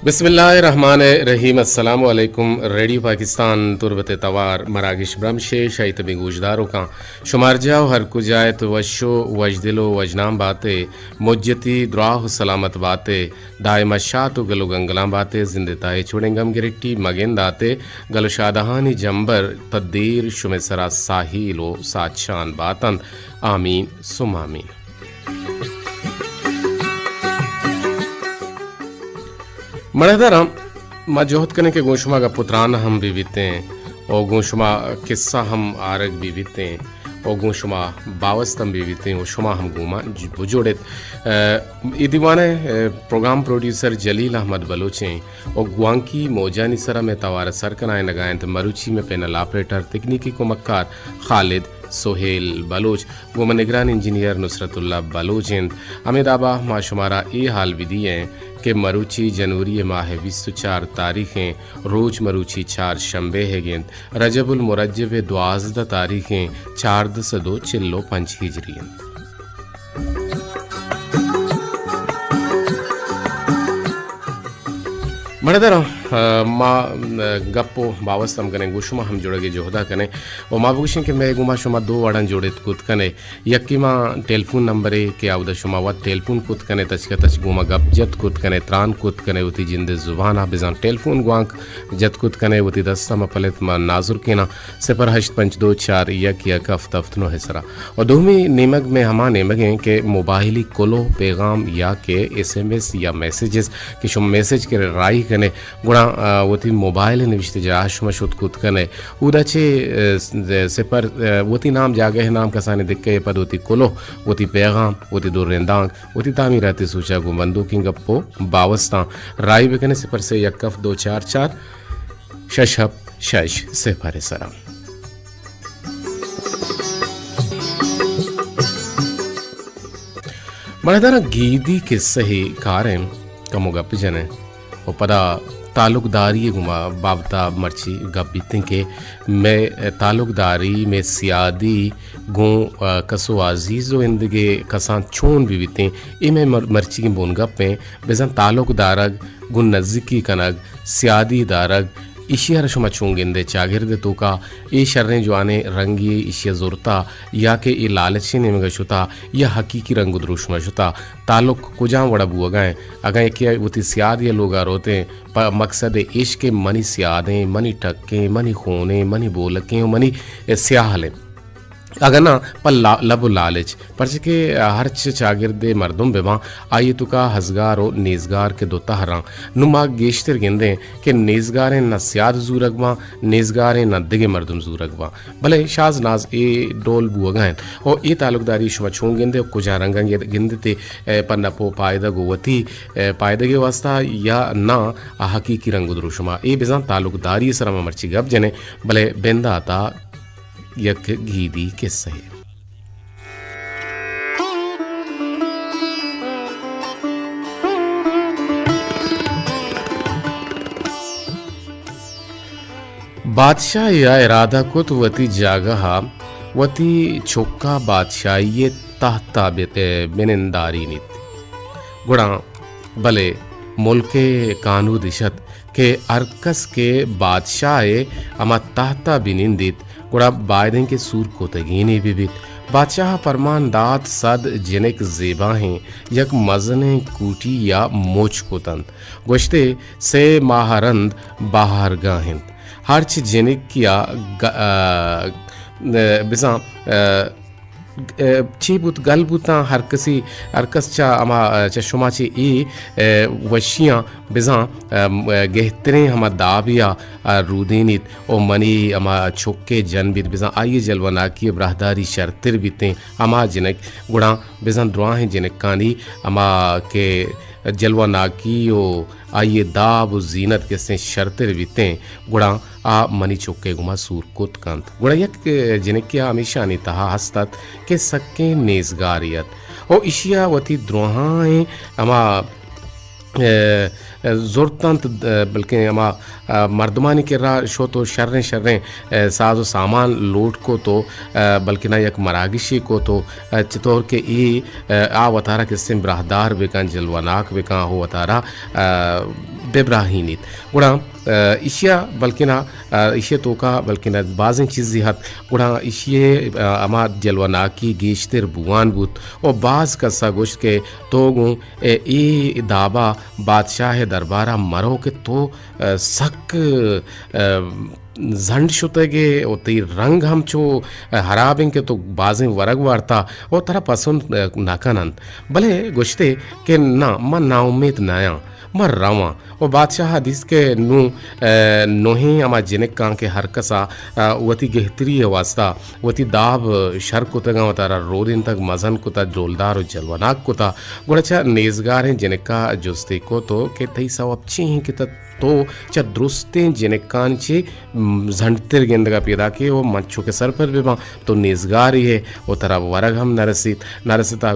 बिस्मिल्लाहिर्रहमानिर्रहीम अस्सलामु अलैकुम। रेडियो पाकिस्तान तुरबत तवार मरागिश ब्रमशे शैतबी गुजदारों का शुमार जाओ हर कुजायत वशो वजदिलो वजनाम बाते मुज्जती द्राह सलामत बाते दायमा शातु गलो गंगलाम बाते जिंदताए छुड़ेंगम गिरट्टी मगेंदाते गलो शादहानी जंबर तद्दीर शुमेसरा साहिलो साचान बातन आमीन सुमामीन। मणेदाराम मा जोहत कने के गोशुमा का पुत्रान हम भी बीते और गोशुमा किस्सा हम आरग भी बीते और गोशुमा बावस्तम भी बीते और शुमा हम गुमा बुजोड़े दीवाने प्रोग्राम प्रोड्यूसर जलील अहमद बलोचे और गुआंकी मोजानी सरा में तवार सरकनाए लगाएं तो मरुची में पैनल ऑपरेटर तकनीकी को मक्कार खालिद सोहेल बलोच गुमन निगरान इंजीनियर नुसरतुल्ला बलोचेंद अमिदाबा माशुमारा ए हाल विधि हैं कि मरुची जनवरी माह 24 तारीखें रोज मरुची 4 शंबे है गेंद रजबुल मुरज्जब 12 तारीखें 4 चिल्लो 5 हिजरी। मणेदर माँ गप्पो बावस्तम कने गुशुमा हम जुड़े जोहदा कने और माँ बुशिंग के मैं गुमा शुमा 2 अड़न जोड़े कुत कने यक्की माँ टेलीफोन नंबर है के आवदा शुमा व टेलीफोन कुत कने तच गुमा गप जत कुत कने त्रान कुत कने उती जिंदे जुबाना बिजान टेलीफोन गुआंक जत कुत कने उती दस्ता मपलत माँ नाजुर केना 08524 यक हफ्तनो है सरा और दोमी नेमग में हमा नेमगे के मोबाइली कोलो पैगाम या के SMS या मैसेजेस कि शुम मैसेज के राई कने गुणा वती मोबाइल निविष्ट जाशुम शुत कुत कने उदाचे से पर वती नाम जागे नाम कसाने दिक्के पद वती कोलो वती पैगाम वती दुरेंदांग वती तामी रहती सूचा गु बंदूकी गप्पो बावस्ता राई बेकने से पर से यकफ 244 शशब शश से पर सरा मणेदारा गीदी के सही कारें कमो गप जने और पदा ताल्लुकदारी गुमा बाबता मर्ची गब्बीते के मैं ताल्लुकदारी में सियादी गो कसो अजीज़ो इंदगे कसान छोन भी बीते इमें मर्ची की बोन गप्पे बेजन ताल्लुकदारग गुन नज़दीकी कनग सियादी दारग इशिया शुमा चूंगिंदे चागिरदे तोका ए शर्रें जुआने रंगी इशिया ज़ुरता या के ए लालची ने मगा शुता या हकीकी रंग द्रुशमा शुता ताल्लुक कुजां वड़ा बुआ गए अगर क्या वती सियाद ये लोग रोते पर मकसद इश्क मनी सियादें मनी टक्के मनी खूने मनी बोलकें मनी स्याहलें अगर ना पर लब लालच पर के हर चागिरदे मर्दुम बेमा आइए तुका हजगार और नेजगार के दो तहरा नुमा गेश्तर गेंदे के नेजगारें न सियाद जूरगवा नेजगारें न दिगे मर्दुम जूरगवा भले शाज नाज ए डोल बुआगाएं और ये ताल्लुकदारी शुमा छों गेंदे और कुजा रंगा गेंदे ते पर न पो पायदा गोवती पायदा के वास्ता या ना हकीकी रंग दुरुशुमा ए बेजान ताल्लुकदारी सरमा मर्ची गप जने भले बेंदा आता यक गीदी के सही बादशाह या इरादा कुत वती जागहा वती छोक्का बादशाही ताहता बिनिंदारी नित गुणा भले मुल्के कानू दिशत के अरकस के बादशाह अमा ताहता बिनिंदित गुड़ा बायदें के सूर को तगीने भी बादशाह फरमान दात सद जिनक जेबा हैं यक मजने कूटी या मोच को तंत गोश्ते से माहरंद बाहर गाहिंद हर्च जिनक किया बिसा चीबुत गलबुता हरकस चा अमा चा शुमाची ई वशियाँ बिजा गहतरें हमा दाबिया रूदेनित और मनी अमा छोके जनबित बिजा आइए जलवना की बरहदारी शर्तिर बीते अमा जिनक गुणा बिजा दुआहें जिनक कानी अमा के जलवा नाकी ओ आइए दाब जीनत के से शर्तिर बीते गुणा आ मनी चौके गुमा सूर कुत कंत गुणा यक जिनक क्या हमेशा नहीं तहा हस्तत के सक्के नेजगारियत और इशिया वती द्रोहाएं अमा ज़रूरत बल्कि अमा मर्दमानी के रा शो तो शर्रें साजो सामान लूट को तो बल्कि ना एक मरागिशी को तो चितौर के ई आ वतारा के सिम बरहदार बेकान जलवानाक बेका हो वतारा बेब्राहीनीत गुड़ा इशिया बल्कि ना इशिया तोका बल्कि ना बाज़ें चीज़ी हत गुड़ा इशिये अमा जलवना की गेश्तर बुआन बुत और बाज़ कसा गोश्त के तोगों ए दाबा बादशाह दरबारा मरो के तो सक झंड शुतगे ओ ती रंग हम चो हराबें के तो बाजें वरग वार्ता ओ तरह पसंद नाकानंत भले गुश्ते के ना मन ना उम्मीद नया मर रावा और बादशाह हदीस के नोही अमा जिनक कां के हर कसा वती गहतरी वास्ता वती दाब शर कुतगा वतारा रोदिन तक मजन कुता जोलदार और जलवनाक कुता गुड़चा नेजगार हैं जिनका जुस्ते को तो के तई सब अच्छी हैं कि तो चा दुरुस्तें जिनकान चे झंडतिर गेंदगा पैदा के वो मच्छों के सर पर बेमा तो नेजगार ही है वो तरह वरग हम नरसिता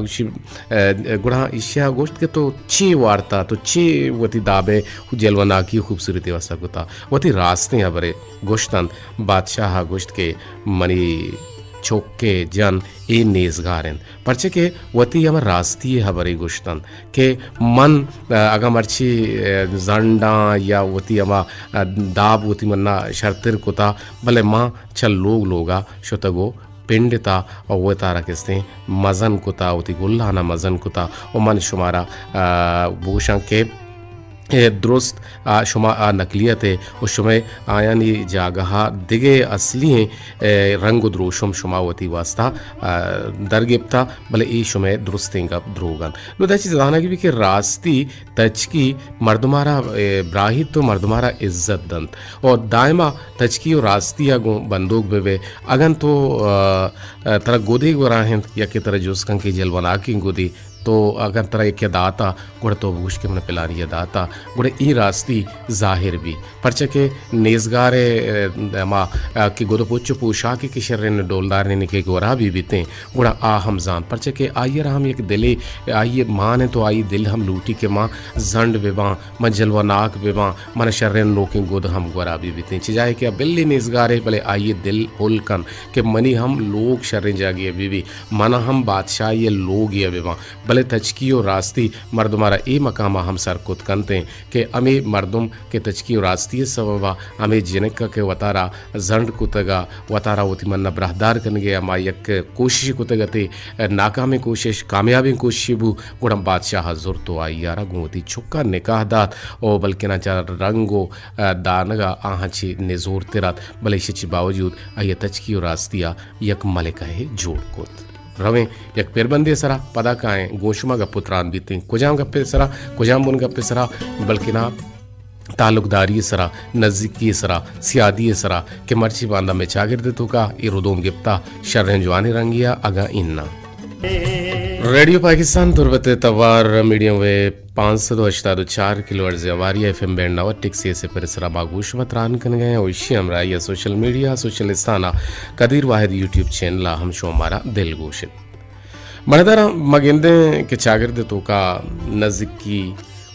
गुड़ा इश्या गोश्त के तो ची वार्ता तो ची वती दाबे जलवना की खूबसूरती वास्ता गुता वती रास्ते हैं बरे गोश्तन बादशाह गोश्त के मनी छोके जन ए नेजगारन परचे के वती अमर रास्ती हबरे गुश्तन के मन अगा मर्ची जंडा या वती अमा दाब वती मन्ना शर्तिर कुता भले माँ चल लोगा शुतगो पिंडता और वो तारा किस्ते मजन कुता वती गुल्लाना मजन कुता और मन शुमारा भूषण के दुरुस्त शुमा नकलियत है उस समय आयानी जागहा दिगे असली रंग द्रोशम शुमावती वास्ता दरगिप्ता भले ई शुमे दुरुस्तेंगा द्रोगन नो दाची जाना की भी कि रास्ती तचकी मर्दमारा ब्राही तो मर्दमारा इज्जत दंत और दायमा तचकी और रास्ती अगो बंदूक बेवे अगन तो तरह गोदे गोराहन या कि तरह जुस्कन की जलवना की गोदी तो अगर तरह एक दाता गुड़ तो भूष के मन पिलानी दाता गुड़े ई रास्ती जाहिर भी परचे के नेजगारे माँ कि गुद पुच्छ पूछा कि किशर ने डोलदार ने के गोरा भी बीते गुड़ा आ हम जान परचे के आइए हम एक दिले आइए माँ ने तो आई दिल हम लूटी के माँ जंड बेबा मन जलवनाक बेबा मन शर्रन लोके गुद हम गोरा भी बीते चिजाए कि बिल्ली नेजगारे भले आइए दिल होलकन के मनी हम लोग शर्रन जागिए बीबी मना हम बादशाह ये लोग ये बेबा भले तचकी और रास्ती मर्दमारा ए मकामा हम सर कुत कनते के अमे मर्दुम के तचकी और रास्ती सबबा अमे जिनक के वतारा जंड कुतगा वतारा वती मन्ना ब्रहदार कन गया अमा यक कोशिश कुतगते नाकामी कोशिश कामयाबी कोशिश बु गुड़म बादशाह जुर तो आई यारा गुमती छुक्का निकाह दात ओ बल्कि ना चार रंगो दानगा आहची निजोर तिरात भले शिची बावजूद आये तचकी और रास्तिया यक मलिका है जोड़ कुत रवे यक पेरबंदी सरा पदा काएँ गोशुमा गप्पु त्रान बीते कुजाम गप्पे सरा कुजाम बुन गप्पे सरा बल्कि ना ताल्लुकदारी सरा नज़दीकी सरा सियादी सरा के मर्ची बांदा में चागिरदे तो का इरोदोम गिप्ता शर्रन जवानी रंगिया अगा इन्ना रेडियो पाकिस्तान तुरबत तवार मीडियम वे 584 किलोहर्ट्ज़ वारिया FM बैंड नवटिक से परिसरा बागूश मतरान कन गए ओशी हमरा या सोशल मीडिया सोशल स्थाना कदीर वाहिद यूट्यूब चैनल हम शो हमारा दिल गोशित मरदरा मगिंदे के चागिरदे तो का नज़दीकी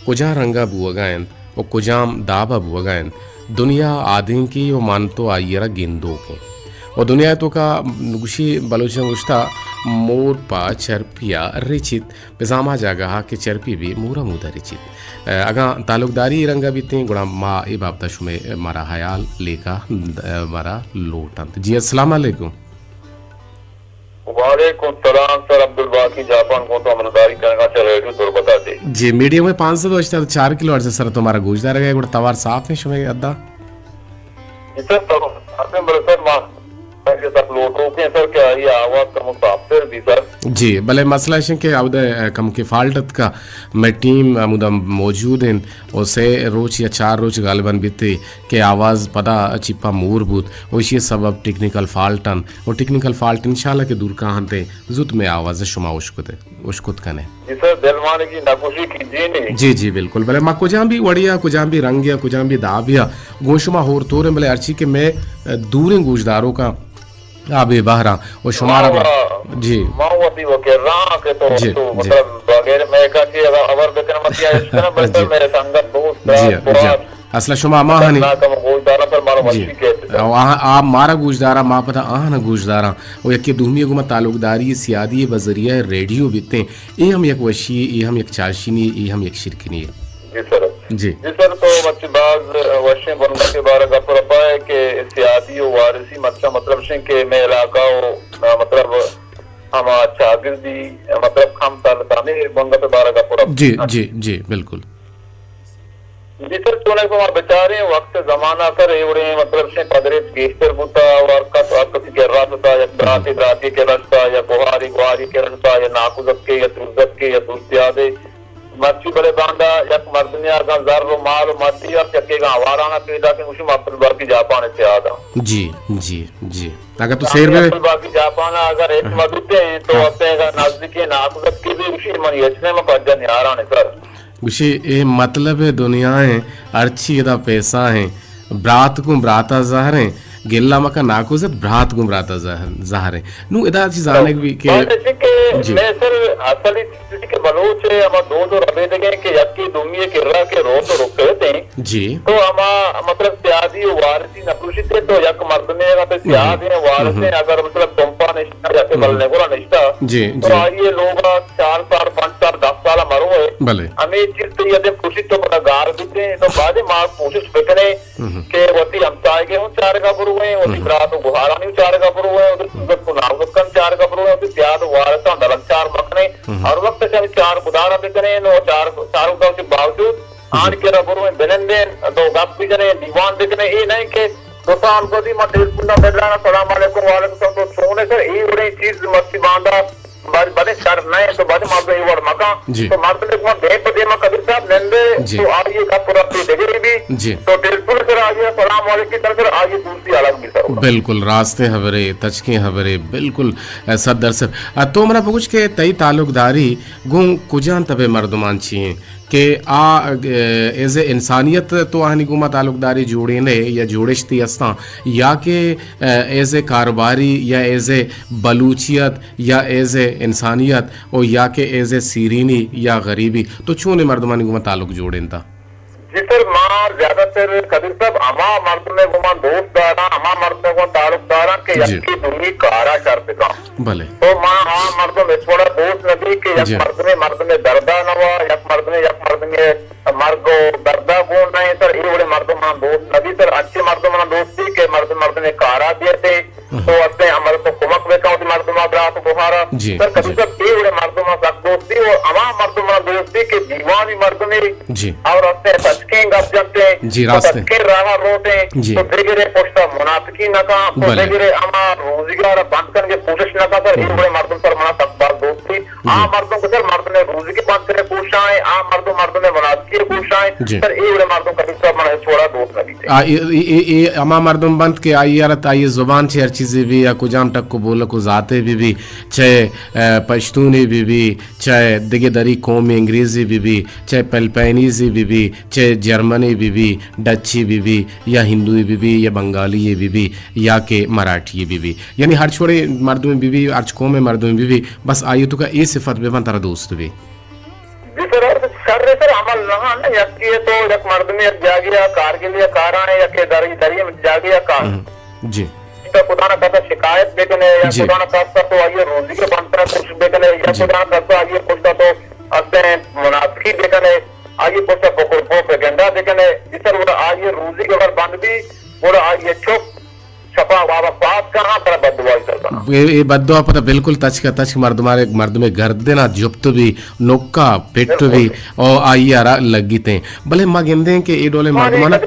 कुजा रंगा बुआगायन और कुजाम दाबा बुआगायन दुनिया आदिं की वो मानतो आयरा गेंदों के और दुनिया तो का गुशी बलोचन गुश्ता मोर पा चरपिया रिचित बेजामा जागा के चरपी भी मूरा मुदा रिचित अगा तालुकदारी रंगा बीते गुड़ा माँ ए बाबता शुमे मारा हयाल लेका मारा लोटंत जी अस्सलाम वालेकुम। वालेकुम सलाम सर अब्दुल बाकी जापान को तो अमनदारी करना चल रेडियो तो बता दे जी मीडियम में 584 किलो अर्ज सर तुम्हारा गुजदार गया गुड़ा तवार साफ है शुमे अद्दा सर तो आपने बड़े सर मां सर लोटो के सर क्या ये आवाज का मुसाफिर भी सर जी भले मसला है कि अब कम के फाल्ट का मैं टीम मुदा मौजूद हैं उसे रोज या 4 रोज गालिबन बीते के आवाज़ पता चिपा मूरबूत वैसे सबब टेक्निकल फाल्टन और टेक्निकल फाल्ट इंशाल्लाह के दूर कहाँ थे जुत में आवाज़ शुमा उश्कुत कने जी सर दिलवाने की नकोशी कीजिए नहीं जी जी बिल्कुल भले माँ कुजाम भी वड़िया कुजाम भी रंगिया कुजाम भी दाबिया गोशुमा होर तोरे भले अर्ची के मैं दूर गुजदारों का आबे बहरा और शुमारा जी मावती वो के राह के तो मतलब बगैर मैं का कि अगर बेकन मत या इसका बस मेरे संगत बहुत असला शुमा मां हनी ना कम गुजदारा पर मारो मस्ती के आप मारा गुजदारा मां पता आह न गुजदारा ओ यके दुहमी गुमा तालुकदारी सियादी बजरिया रेडियो बीते ए हम एक वशी ए हम एक चाशिनी ए हम एक शिरकनी जी सर जी जी सर, तो बच्चे बाज वर्षे बनने के बारे का रपा है कि सियादी और वारिसी मतलब से के मैं इलाका मतलब हम शागिर्दी मतलब हम ताने बंगा पे बारे का पूरा जी जी जी बिल्कुल जी सर, चुने को हमारे बेचारे वक्त जमाना सर एवढे मतलब से कदरे केस्टर बुता और कसी के रास्ता या राती के रास्ता या गुहारी के रास्ता या नाकुजत के या तुर्जत के या दुस्तियादे मच्छी बड़े बांधा या मर्दनिया का जर माल मच्छी और चक्के का आवाराना पैदा के मुशी अब्दुल की जापान से आदा जी जी जी अगर तो शेर में अब्दुल की जापान अगर एक मदुते हैं तो अपने नजदीकी नाकुजत की भी उसी मन यचने में पज्जा निहारा ने सर उसी ये मतलब है दुनिया है अर्ची दा पैसा है ब्रात को ब्राता ज़ाहर है गिल्ला मका नाकुजत ब्रात को ब्राता ज़ाहर है नु इदा चीज आने भी के जी मैं सर असली स्थिति के बलोच है हम दो रबे देंगे कि यक्की दुनिया के रा के रो तो रुक गए थे जी तो हम मतलब सियादी वारसी नपुरुषित है तो यक मर्दने का पे सियाद है वारसे अगर मतलब पंपा निष्ठा जाके बलने को निष्ठा जी तो ये लोग 4 साल 5 साल 10 साल मरो है भले हमें चीज तो यदि पुरुषित तो बड़ा गार देते हैं तो बाद मां कोशिश बेकने के वती हम चाहेंगे हम चार का पुरु है वती रात गुहारा नहीं चार का पुरु है उधर सुगत को नाम कन चार का पुरु है उधर सियाद वारसा दलन चार मखने और वक्त से चार बुधारा बेकने नो चार उदाव के बावजूद आन के रबरू में बेनंदे तो गप भी जने दीवान देखने ये नहीं के दोस्तान को दी मत पुन्ना बेलाना सलाम वालेकुम वालेकुम तो सोने से ये बड़ी चीज मस्ती बांधा बड़े शर नहीं तो बड़े मार ये वर्ड मका तो मारते ने को दे पे में कबीर साहब नंदे तो आइए का पूरा पे देगे भी तो टेलीफोन कर आइए सलाम वालेकुम की तरफ आइए दूसरी अलग भी सर बिल्कुल रास्ते हवरे तचके हवरे बिल्कुल सदर सर तो मना पूछ के तई ताल्लुकदारी गु कुजान तबे मर्दमान छिए के आ एज ए इंसानियत तो आनी गुमा ताल्लुकदारी जोड़े ने या जोड़िश्ती अस्ता या के एज ए कारोबारी या एज ए बलूचियत या एज ए इंसानियत और या के एज ए सीरीनी या गरीबी तो चूने मर्दमानी गुमा ताल्लुक जोड़े था जी सर मां ज्यादातर कबीर साहब अमा मर्द में गुमा दोस्त दारा अमा मर्द में तारुक दारा के यकी दुनी कारा करते का भले तो मां हाँ मर्द में थोड़ा दोस्त नदी के यक मर्द में दर्दा नवा यक मर्द में मर्दो दर्दा गुण नहीं सर ये बड़े मर्द में दोस्त नदी सर अच्छे मर्द में दोस्ती के मर्द में कारा दिए थे तो अपने हमारे को कुमक बेका मर्द में रात बुहारा सर कभी सब ये बड़े मर्द में दोस्ती और अमा मर्द में दोस्ती के दीवानी मर्द में और अपने सचके गप जमते जी रास्ते के राहा रोते तो देगरे पोस्टा मुनाफिकी नका तो देगरे अमा रोजगार बंद करने कोशिश नका सर ये बड़े मर्द पर मना तकबार दोस्ती आ मर्दों को सर मर्द ने रोजी के बंद करने कोशिश आए आ मर्द ने मुनाफिकी कोशिश आए सर ये बड़े मर्दों कभी सब मना छोड़ा दोस्त नदी ये अमा मर्दम बंद के आई यारत आई जुबान छे हर चीज़ें भी या कुजाम तक को बोल को जाते भी चाहे पश्तूनी भी चाहे दिगे दरी कौम अंग्रेजी भी चाहे फिलिपाइनीज़ी भी चाहे जर्मनी भी डची भी या हिंदू भी या बंगाली भी या के मराठी भी यानी हर छोड़े मर्द में भी हर कौम में मर्द में भी बस आयु तो का ये सिफत भी बन तारा दोस्त भी सर अमल रहा ना यकी तो यक मर्द में जागिया कारगिल या काराने या के दरी में जागिया कार जी तो खुदा ना कहता शिकायत देखने या खुदा ना कहता तो आइए रोजी के बनता कुछ देखने या खुदा ना कहता आइए कुछ तो अपने मुनाफिकी देखने आइए कुछ तो प्रोपेगेंडा देखने इस तरह आइए रोजी के अगर बंद भी और आइए चुप छपा बाबा बात कहाँ पर बददुआ चलता ये बददुआ पता बिल्कुल तच मर्द में गर्द देना जुप्त भी नोक्का पेट भी और आई यारा लगी थे भले मां गेंदे के ए डोले मर्द माना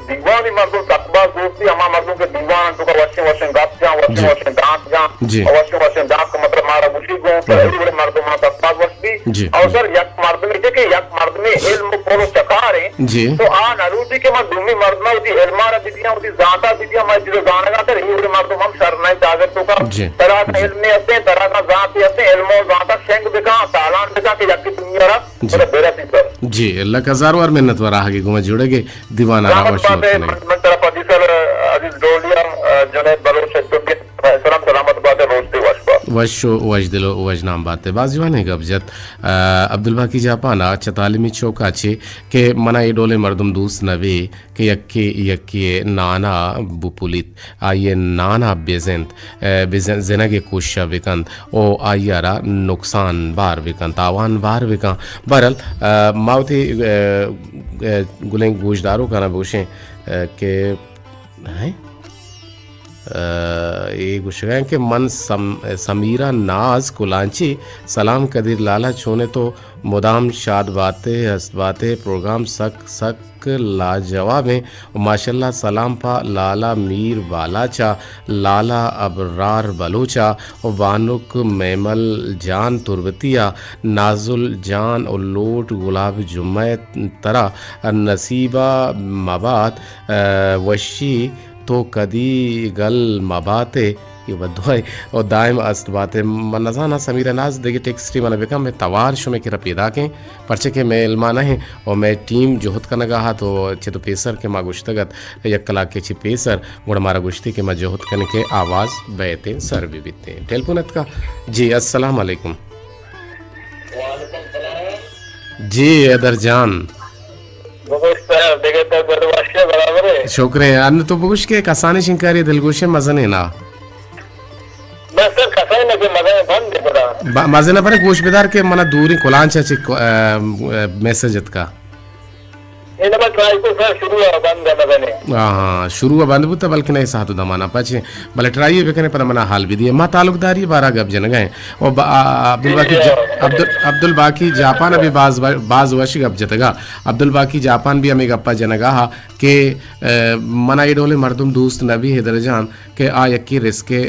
दीवानी मर्दों तकबा दोस्ती हमारा मर्दों के दीवान तो का वशे गप जा वशे दांत जा वशे दांत का मतलब मारा मुशी गो सर बड़े मर्दों में तकबा वशबी और सर यक मर्द में के यक मर्द में इल्म को चकार है तो आ नरूदी के मर्द दुमी मर्द में उदी इल्मारा दिदियां उदी जाता दिदियां मैं जो गाना गाते रही बड़े मर्दों हम शर नहीं ताकत तो का तरह का इल्म आते तरह का जात आते इल्म और जाता शेंग बेका तालान बेका के यक की दुनिया रा बड़ा बेरा सर जी अल्लाह का हज़ार बार मिन्नत वाला आगे घुमा जुड़ेगे दीवाना रावश मैं तेरा पति सर अजीज डोलिया जुनैद बलोच के सलाम सलामत बात है रोज वशो वज दिलो वज नाम बात है बाजवाने गबजत अब्दुल बाकी जापाना चतालिमी चौका छे के मना ये डोले मर्दम दूस नवे के यक्के नाना बुपुलित आये नाना बेजेंत जिनगे कोशा विकंत ओ आयारा नुकसान बार विकंत आवान बार विकं बरल मावती गुलें गोशदारों का ना बोशें के हैं ये गुशगैं के मन समीरा नाज कुलांची सलाम कदीर लाला छोने तो मुदाम शाद बातें हस्त बातें प्रोग्राम सक लाजवाब हैं माशाल्लाह सलाम पा लाला मीर बालाचा लाला अबरार बलोचा और बानुक मैमल जान तुरबतिया नाजुल जान उल्लोट गुलाब जुम्मे तरा नसीबा मबात वशी तो कदी गल मबाते ये बदवाई और दायम अस्त बातें मनजाना समीर नाज देखिए टेक्सटी मन बेकम मैं तवार शुमे के रपीदा के परचे के मैं इल्माना है और मैं टीम जोहत का नगाहा तो अच्छे तो पेसर के माँ गुश्तगत एक कला के ची पेसर गुड़ मारा गुश्ती के माँ जोहत करने के आवाज़ बैते सर भी बीते टेलपुनत का जी अस्सलाम वालेकुम जी अदर जान शुक्र है अन्न तो बुश के कसाने शिंकारी दिलगोशे मजन है ना मजे ना पड़े गोश बेदार के मना दूरी कुलांचा चिक मैसेज का हाँ शुरू बंद बुता बल्कि नहीं साथ दमाना पाचे भले ट्राई बेकने पर मना हाल भी दिए माँ तालुकदारी बारह गप जन गए और अब्दुल बाकी जापान अभी बाज वश गप जतगा अब्दुल बाकी जापान भी हमें गप्पा जनगा के मना ये डोले मर्दुम दोस्त नबी हैदर जान के आ यकी रिस्के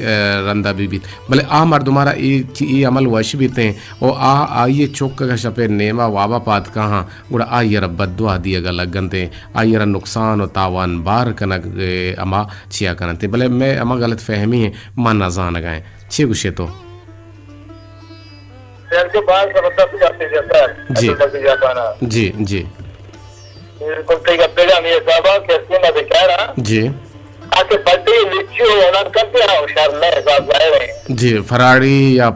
रंदा बीबी भले आ मर्दुमारा ई अमल वश बीते और आ ये चौक का शपे नेमा वाबा पात कहाँ गुड़ा आ ये रब्बद्दुआ दिया लगनते आयरा नुकसान और तावान बार कनक अमा छिया करते भले मैं अमा गलत फहमी है मान नजान गए छे गुशे तो जी जी जी जी जी फराड़ी या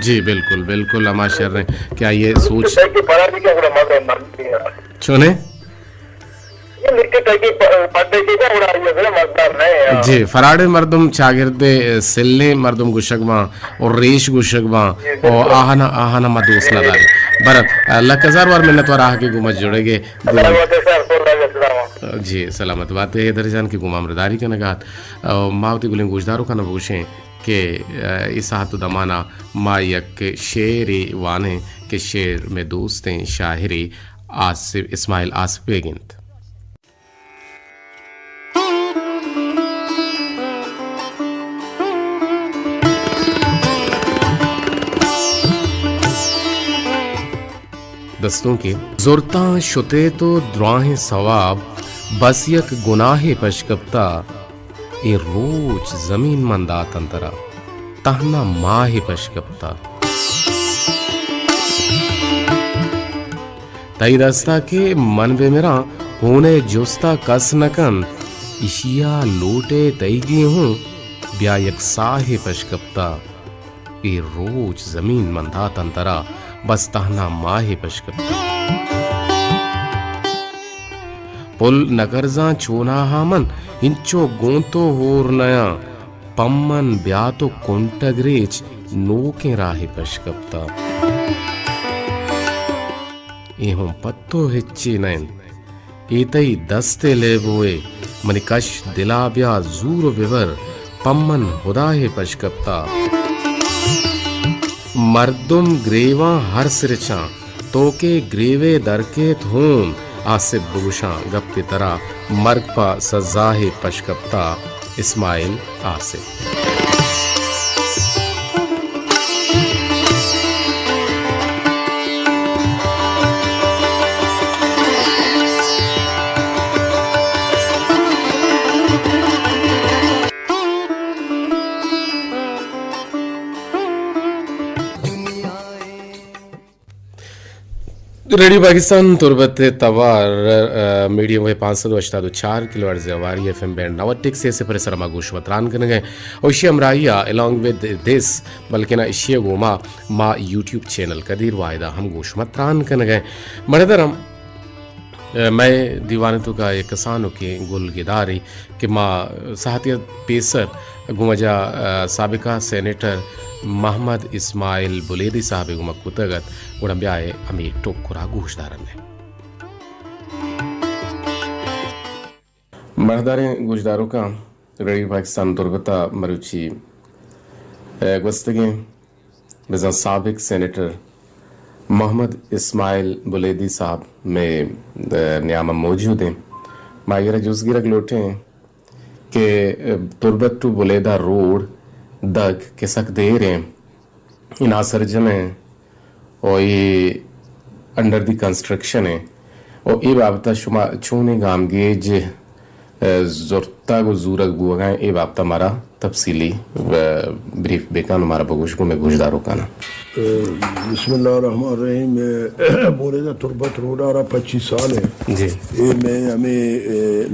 जी बिल्कुल बिल्कुल अमा शर रहे क्या ये सोच चुने जी फराड़े मर्दुम चागिरदे सिल्ले मर्दुम गुशगमा और रेश गुशगमा और आहना आहना मदूस नदारी बरत लकजार वार मिन्नत वार आह के गुमत जुड़ेगे जी सलामत बात है इधर जान की गुमामरदारी का नगात मावती गुलिंग गुजदारों का नबूशें के इस हाथ दमाना मायक शेर वाने के शेर में दोस्त हैं शाहिरी आसिफ इस्माइल आसिफ बेगिंत दस्तों के जुरता शुते तो द्वाहे सवाब बस यक गुनाहे पशकप्ता ए रोज जमीन मंदा तंतरा तहना माहे पशकप्ता तई दस्ता के मन बे मेरा होने जुस्ता कस नकन इशिया लोटे तईगी हूँ ब्या यक साहे पशकप्ता ए रोज जमीन मंदा तंतरा बस तहना माहे पशकप्ता पुल नगरजा चोना हामन इंचो गोंतो होर नया पम्मन ब्यातो कुंटग्रेच नोके राहे पशकप्ता एहों पत्तो हिच्ची नैन एतई दस्ते ले बोए मनिकश दिला ब्या जूर विवर पम्मन हुदाहे पशकप्ता मर्दुम ग्रेवा हर सिरचा तोके ग्रेवे दरके थूम आसिफ बुगुशा गप की तरह मर्गपा सजाहे पशकप्ता इस्माइल आसिफ रेडियो पाकिस्तान तुरबत तवार मीडियम वे 584 किलोहर्ट्ज़ जवारी एफएम बैंड 96 से परिसर मा गोश वतरान करने गए और इशी अमराइया अलॉन्ग विद दिस बल्कि ना इशी गोमा मा यूट्यूब चैनल कदीर वायदा हम गोश वतरान करने गए मणिधरम मैं दीवानतों का एक कसानों के गुल गिदारी कि माँ साहतियत पेसर गुमजा साबिका सेनेटर मोहम्मद इस्माइल बुलेदी साहब गुमा कुतगत गुड़म्ब्याए अमी टोकुरा गुशदारन ने मरदारे गुजदारों का रेडियो पाकिस्तान दुर्गता मरुची गुस्तगे बिज़ा साबिक सेनेटर मोहम्मद इस्माइल बुलेदी साहब में न्यामा मौजूद हैं मायरा जुज़गिरक लोटे हैं कि तुर्बत टू बुलेदा रोड दग के सक दे रहे हैं इन आसरजम है और ये अंडर दी कंस्ट्रक्शन है और ये बाबता शुमा छूने गामगेज ज़रूरता को ज़ूरक बुआ ये बाबता हमारा तफसीली ब्रीफ बेकान हमारा बगुश को मैं गुजदारों का ना बिस्मिल्लाहिर्रहमानिर्रहीम बोले था तुर्बत रोड आ रहा 25 साल है जी ये मैं हमें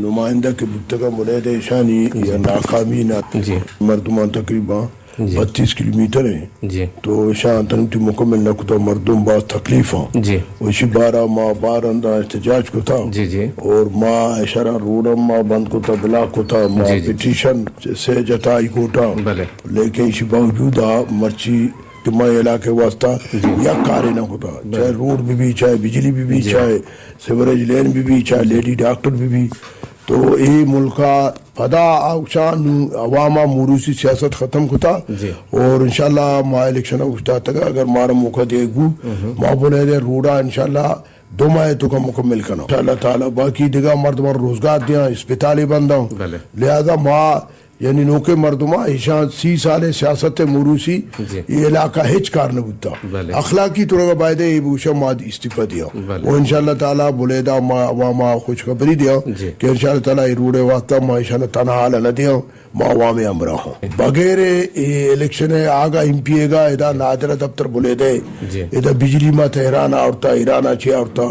नुमाइंदा के बुत्तका मुलायद शानी या नाकामी ना जी मर्दुमान तकरीबन 32 किलोमीटर है जी तो शान तनुती मुकम्मल न कुता मर्दुम बास तकलीफ हो जी वैसी 12 माह 12 अंदा एहतजाज को था जी जी और माँ इशारा रोडम माँ बंद को था ब्लॉक को था माँ जी, जी। पिटीशन से जताई को था भले लेकिन इसी बावजूद मर्ची कि मैं इलाके वास्ता या कार्य ना होता चाहे रोड भी चाहे बिजली भी चाहे सीवरेज लेन भी चाहे लेडी डॉक्टर भी तो ये मुल्का फदा आउशान अवामा मुरूसी सियासत खत्म होता और इंशाल्लाह मा इलेक्शन उठता तक अगर मारा मौका देगू माँ बोले दे रोडा इंशाल्लाह 2 माह तो का मुकम्मल करना इंशाल्लाह ताला बाकी दिगा मर्द रोजगार दिया अस्पताल बंदा लिहाजा माँ यानी नौके मर्दुमा ईशा 30 साल सियासत मुरूसी ये इलाका हिच कार न बुद्धा अखलाकी तुरगा बायदे ये बूशा माद इस्तीफा दिया वो इंशाल्लाह ताला बुलेदा मा खुशखबरी दिया कि इंशाल्लाह ताला ये रूड़े वास्ता मा इंशाल्लाह तना हाल न दिया मा वामे अमरा हो बगैर ये इलेक्शन आगा एमपीए का इधर नादरा दफ्तर बुलेदे इधर बिजली मा तेहरान आवता ईरान अच्छी आवता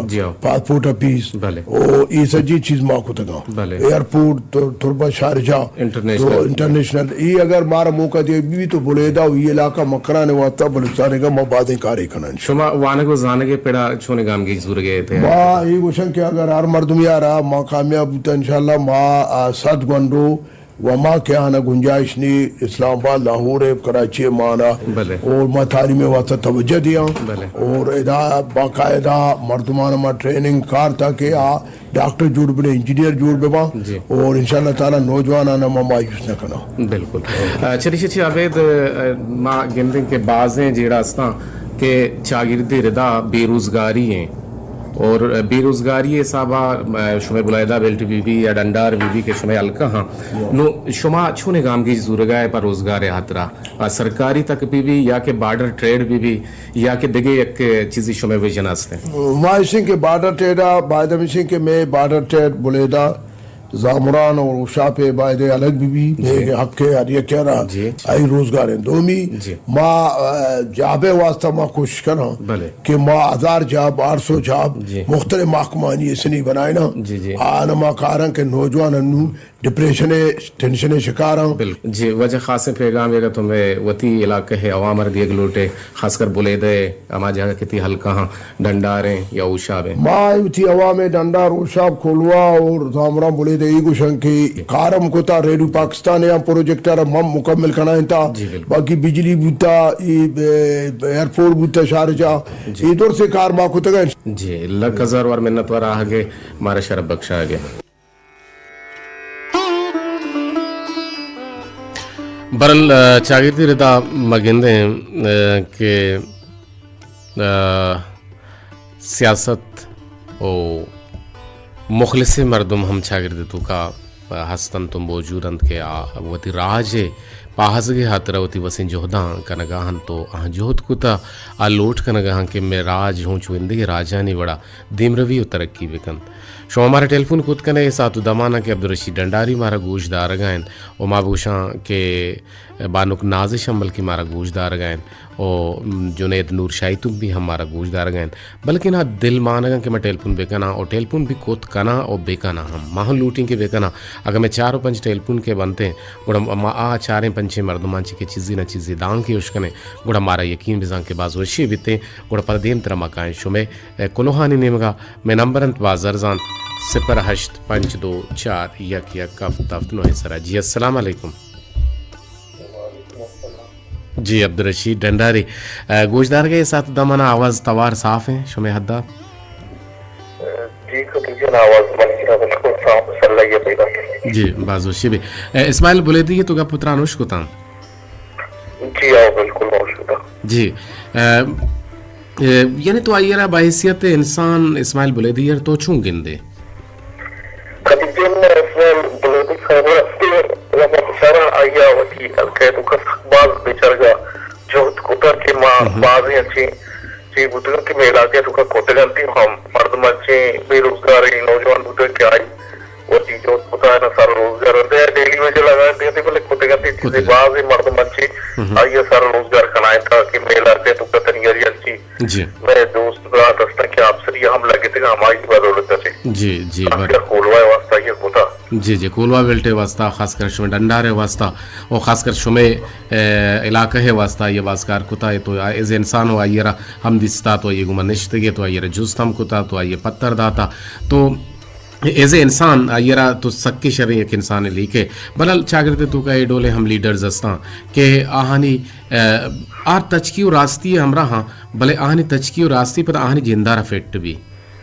पासपोर्ट ऑफिस ओ ये सजी चीज मा को तगा एयरपोर्ट तुर्बा शारजा इंटरनेशनल ये अगर मारा मौका दे भी तो बुलेदा ये इलाका मकरा ने वास्ता बलुस्तान का मबादे कार्य करना शुमा वाने को जाने के पेड़ा छोने गाम की जरूर गए थे माँ ये क्वेश्चन क्या अगर हर मर्दम यारा माँ कामयाब इंशाल्लाह माँ 7 घंटों वमा के आना गुंजाइश नहीं इस्लामाबाद लाहौर कराची माना और मैं थारी में वास्ता तवज्जो दिया और इदा बाकायदा मर्दमान में ट्रेनिंग कार था कि डॉक्टर जुड़ बने इंजीनियर जुड़ बेबा और इंशाल्लाह ताला नौजवान आना मायूस न करना बिल्कुल चली आवेद माँ गिनती के बाज़ें जेड़ा के शागिर्दी रिदा बेरोजगारी हैं और बेरोजगारी साहबा शुमे बुलायदा बेल्ट बीबी या डंडार बीबी के शुमे अलका हाँ नो शुमा छूने गाम की जरूरत पर रोजगार हाथरा सरकारी तक बीबी या के बॉर्डर ट्रेड बीबी या के दिगे एक चीज़ी शुमे विजन आस्ते माय सिंह के बॉर्डर ट्रेडा बायदम सिंह के मैं बॉर्डर ट्रेड बुलेदा जामरान और उषा पे बायदे अलग भी हक के हरिया कह रहा आई रोजगार है दोमी माँ जाबे वास्ता माँ कोशिश करना कि माँ 1000 जाब 800 जाब मुख्तलिफ महकमानी ऐसे नहीं बनाए ना आना माँ कारण के नौजवान डिप्रेशन टेंशन शिकार हूँ जी वजह खास पैगाम ये तुम्हें वती इलाके है अवामर दिए लोटे खासकर बुले दे अमा जगह कितनी हल्का हाँ डंडारे या उशाब है माँ थी अवाम डंडार उशाब खोलवा और जामरा बुले दे ई शंकी कारम को था रेडियो पाकिस्तान या प्रोजेक्टर मम मुकम्मल करना था बाकी बिजली बूता एयरपोर्ट बूता शारजा इधर से कार माँ को तक जी लख हजार और मिन्नत वार आगे हमारे शरफ बख्शा आगे बरल शागिर्दी रिदा मगिंदे के सियासत और मुखलिस मरदम हम शागिर्द तो का हस्तन तुम मौजूदन के वती राज पाहजगे हातरावती वसिन जोहदा कनगाहन तो जोहद कुता आ लोट कनगाहन के मैं राज हूँ चुंदगी राजा नहीं बड़ा दिमरवी तरक्की बेकन शो हमारे टेलीफोन खुद कने सातु दमाना के अब्दुल रशीद डंडारी मारा गोशदार गायन और माबूशा के बानुक नाजिश अम्बल की मारा गोशदार गायन और जुनेद नूर शाहितुम भी हमारा गोशदार गायन बल्कि ना दिल मानगा कि मैं टेलीफोन बेकना और टेलीफोन भी कोत कना और बेकना हम माहौल लूटिंग के बेकना अगर मैं 4 5 टेलीफोन के बनते हैं गुड़ा आ 4 5 मर्दमांची के चीज़ी ना चीज़ी दांग की उश्कने गुड़ा मारा यकीन बिजांग के बाज वशी बीते गुड़ा परदेम तरह मकान शुमे कुलोहानी नेमगा मैं नंबर अंत बाजरजान 08524 1 1 कफ तफ्त नो है सरा जी अस्सलाम वालेकुम जी अब्दुल रशीद डंडारी गोशदार के साथ दमना आवाज़ तवार साफ है शुमे हद्दा जी खतीजन आवाज मलिका बिल्कुल साफ सल्ला ये पैदा जी बाजू शिबे इस्माइल बोले दी तो का पुत्र अनुष को ताम जी आओ बिल्कुल मौजूदा जी यानी तो आइयरा बाहिसियत इंसान इस्माइल बोले दी तो छू गिंदे खतीजन इसमें बुलंदी खबर अस्ती लगा सारा आया वती अलके तो कस बाज बेचारा जो कुतर के मां बाज अच्छी जी बुजुर्ग के मेला के तो का कोटे गलती हम मर्द मच्चे बेरोजगारी नौजवान बुजुर्ग के आई वो चीजों पता है ना सारा रोजगार होते हैं डेली में जो लगा देते बोले कोटे गलती चीजें बाज ही मर्द मच्चे आइए सारा रोजगार खनाए था कि मेला के तो का तनियरी अच्छी जी मेरे दोस्त का दस्ता के आपसे हम लगे थे हमारी बदौलत से जी जी कोलवा वास्ता ये होता जी जी कोलवा बेल्टे वास्ता खासकर शुमे डंडारे वास्ता और खासकर शुमे इलाका है वास्ता ये वास्कार कुता है तो एज इंसान हो आइए हम दिसता तो ये गुमा निश्तगे तो आइए जुस्तम कुता तो आइए पत्थर दाता तो एज ए इंसान आइयरा तो सक्की शरी एक इंसान लिखे बलल चागरते तो का डोले हम लीडर्स हस्ता के आहानी आर तचकी रास्ती हमरा हाँ भले आहानी तचकी रास्ती पर आहानी जिंदा फेट भी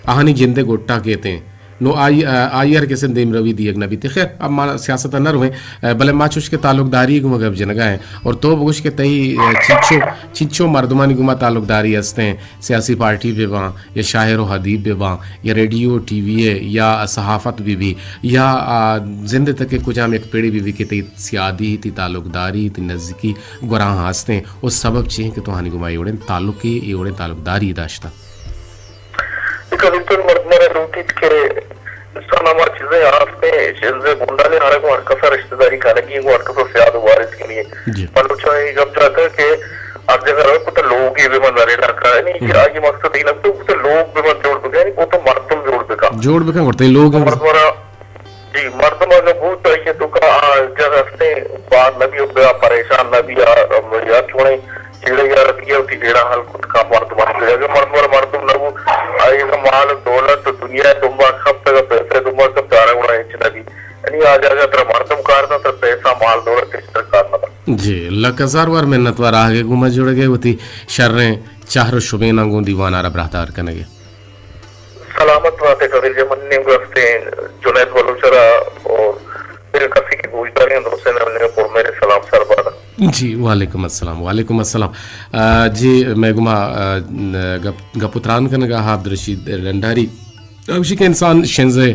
आहानी जिंदे गोट्टा कहते हैं नो आयर के संदेम रवि दियग नबी ते खैर अब माना सियासत न हुए भले माचुश के ताल्लुकदारी गुमा गब जनगा है और तो बुश के तई चिच्चो मर्दमानी गुमा ताल्लुकदारी हस्ते हैं सियासी पार्टी पे वहाँ या शायर व हदीब पे वहाँ या रेडियो टीवी या सहाफ़त भी या जिंदे तक के कुछ हम एक पेड़ी भी के तई सियादी ती ताल्लुकदारी ती नज़दीकी गुराह हंसते हैं उस सबब चाहिए कि तो हानि गुमा योड़े ताल्लुकी योड़े ताल्लुकदारी दाश्ता कभी तो मर्दमरे रूटीत के सनामा चीजें आप में चीजें बुंडाले हारे को हरकसा रिश्तेदारी खानेगी को हरकसा सियाद वारिस के लिए पलुचा ये जब चाहता है कि आप जगह रहे कुछ लोग ही विमान नरेला का है नहीं कि आगे मकसद ही लगता है कुछ लोग विमान जोड़ बगा नहीं वो तो मर्दम जोड़ बगा करते हैं लोग मर्दमरा जी मर्दमरा जो भूत है ये तो का जगह से बात नबी उबया परेशान नबी यार छोड़े चिड़े यार दिया उठी जेड़ा हाल खुद का मर्दम नबू आई माल दौलत दुनिया तुम्बा सब तक पैसे तुम्बा सब तारा उड़ा नबी यानी आ जाएगा तेरा मर्दम कारना तो पैसा माल दौलत इस तरह कारना जी लकजार वार मेहनत वार आगे गुमा जुड़ गए होती शर्रें चाहर शुबे ना गो दीवाना रब रहतार कनेगे सलामत बातें कदर जे मन्ने गस्ते जुनैद बलूचरा और मेरे कसी की गुजदारी दोस्त ने हमने को मेरे सलाम सरबादा जी वालेकुम अस्सलाम जी मैं गुमा गपुत्रान कनगा हाब्द रशीद रंडारी अवशी के इंसान शेंजे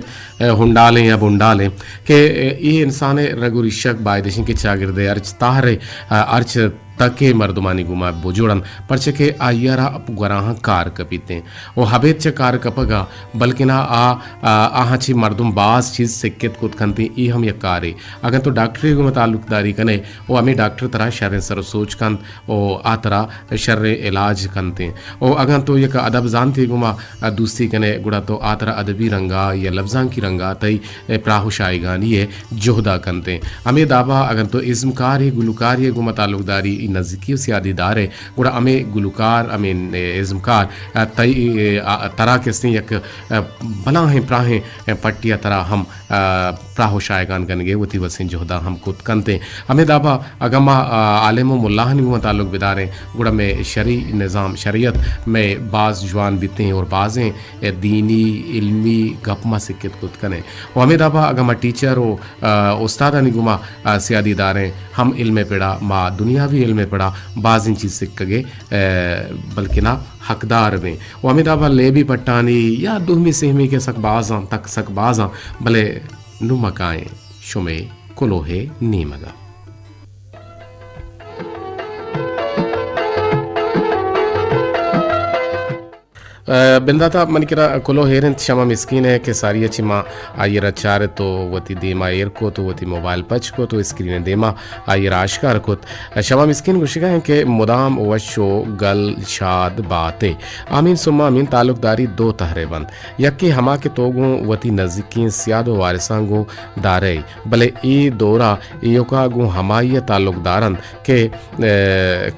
हुंडालें या बुंडालें के ये इंसान रगुरिशक बायदेशिन के चागिरदे अर्च ताहरे अर्च तके मर्दमानी गुमा बोजोड़न परचे के आयरा अप गुराह कार कपीते वो हबेत च कार कपगा बल्कि ना आहा छी मर्दुम बास चीज सिक्केत कुत खंती ई हम ये कारे अगर तो डॉक्टरी गुमा ताल्लुकदारी कने वो हमें डॉक्टर तरह शर सर सोच कंत ओ आ तरह शर इलाज कंते ओ अगर तो ये अदब जानती गुमा दूसरी कने गुड़ा तो आ तरह अदबी रंगा या लफ्जां की रंगा तई प्राहुशाईगान ये जोहदा कंते हमें दावा अगर तो इज़्मकार ये गुलकार ये गुमा ताल्लुकदारी नज़दीकी सियादीदार है गुड़ा हमें गुलकार हमें इज़्मकार तई तरह के स्ने यक बना है प्राहें पट्टिया तरह हम प्राहो शायगान कनगे वती वसिन जोहदा हम खुद कनते हमें दाबा अगमा आलिम मुल्लाह ने ताल्लुक बिदारें गुड़ा में शरी निज़ाम शरीयत में बाज़ जवान बिते हैं और बाज़ें दीनी इल्मी गपमा सिक्कित खुद कने और हमें दाबा अगमा टीचर हो उस्ताद निगुमा सियादीदारें हम इल्म पढ़ा माँ दुनिया भी इल्म पढ़ा बाज़ इन चीज़ सिक्के बल्कि ना हकदार में वो हमें दाबा ले भी पट्टानी या दुहमी सहमी के सकबाज़ां तक सकबाज़ां भले नुमकाएँ शुमे कुलोहे नीमगा बिंदाता मन किरा कुलो हेरन शमा मिस्किन है कि सारी अच्छी माँ आयर चार तो वती देमा एर को तो वती मोबाइल पच को तो स्क्रीन देमा आयर आशकार को शमा मिस्किन गुशिका है कि मुदाम वशो गल शाद बातें आमीन सुम्मा आमीन ताल्लुकदारी दो तहरे बंद यक्की हमा के तोगों वती नज़दीकी सियाद वारिसांगो दारे भले ई दौरा योका गो हमाय ताल्लुकदारन के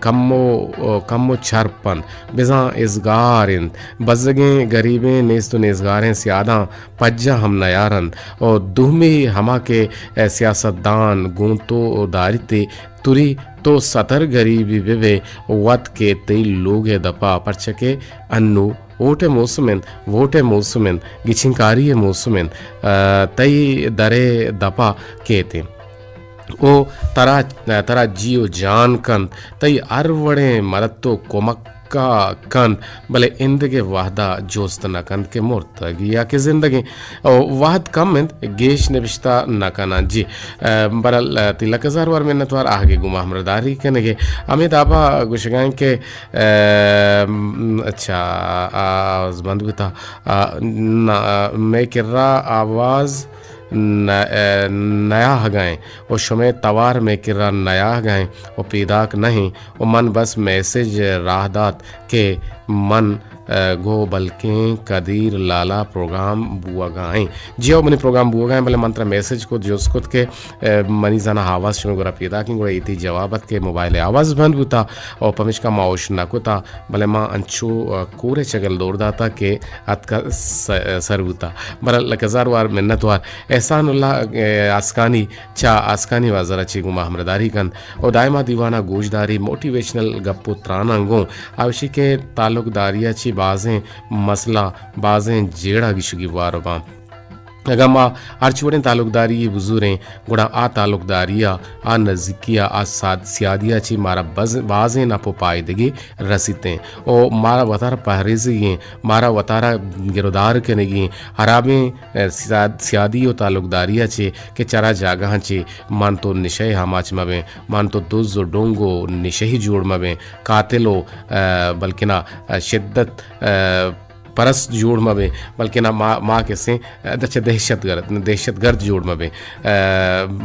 कम्मो छरपन बिजा इजगारिन बज़गें गरीबें नेज़ तो नेज़गारें सियादा पज्जा हम नयारन और दुहमे हमा के सियासतदान गोंतो दारिते तुरी तो सतर गरीबी बेबे वत के तई लोग दपा परचके अन्नु वोटे मौसमेन गिचिंकारी मौसमेन तई दरे दपा केते ओ तरा जियो जान कन तई अरवड़े मदत्तो कोमक्का कन भले इंदगे वाहदा जोस्त न कन के मुर्त या के जिंदगी वाहद कम में गेश नबिश्ता न कना जी बरल तिलक हजार वार मिन्नतवार आगे गुमा हमरदारी कनेगे अमित आपा गुशगान के अच्छा बंधुता मैं किर्रा आवाज़ नया हगाएं और शुमे तवार में किरा नया हगाएं और पीदाक नहीं और मन बस मैसेज राहदात के मन गो बल्कि कदीर लाला प्रोग्राम बुआ गाएं जियो मनी प्रोग्राम बुआ गाएं भले मंत्र मैसेज को जो उसको के मनी जाना आवाज़ शुरू गोरा पीदा की गोरा इती जवाबत के मोबाइल आवाज़ बंद बुता और पमिश का माओश नाकुता भले माँ अंचू कोरे चगल दौड़ दाता के अत का सर बुता बरल लकजार वार मिन्नत वार एहसानुल्लाह आसकानी चा आसकानी वाजरा ची गुमा हमरदारी कन और दायमा दीवाना गोशदारी मोटिवेशनल गप्पो त्रानंगों आवशी के ताल्लुकदारिया ची बाजें मसला बाजें जेड़ा गिशुगी वारबा अगमा अर्चवड़े ताल्लुकदारी बुजुरें गुड़ा आ ताल्लुकदारिया आ नज़दीकिया आ सियादिया ची मारा बाजें ना पायदगी रसीतें ओ मारा वतारा पहरेज़ी मारा वतारा गिरदार कनेगी हराबें सियादी और ताल्लुकदारिया चे के चरा जागह चे मान तो निशय हमाच मबें मान तो दुज़ डोंगो निशही जोड़ मबें कातिलो बल्कि ना शिद्दत परस जोड़ मबे बल्कि ना माँ के से अच्छा दहशतगर्द जोड़ मबे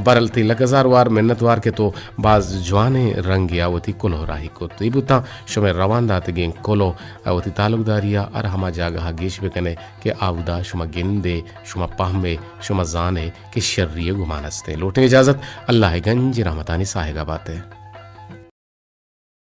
बरल थी लगजार वार मिन्नत वार के तो बाज जवाने रंग या वो थी कुलो राही को तो इबुता शुमे रवान दाते गें कुलो वो थी ताल्लुकदारिया और हमा जागा गेश बेकने के आउदा शुमा गिंदे शुमा पहमे शुमा जाने के शर्रिय गुमानस्ते लोटे इजाज़त अल्लाह गंज रहमतानी साहेगा बातें।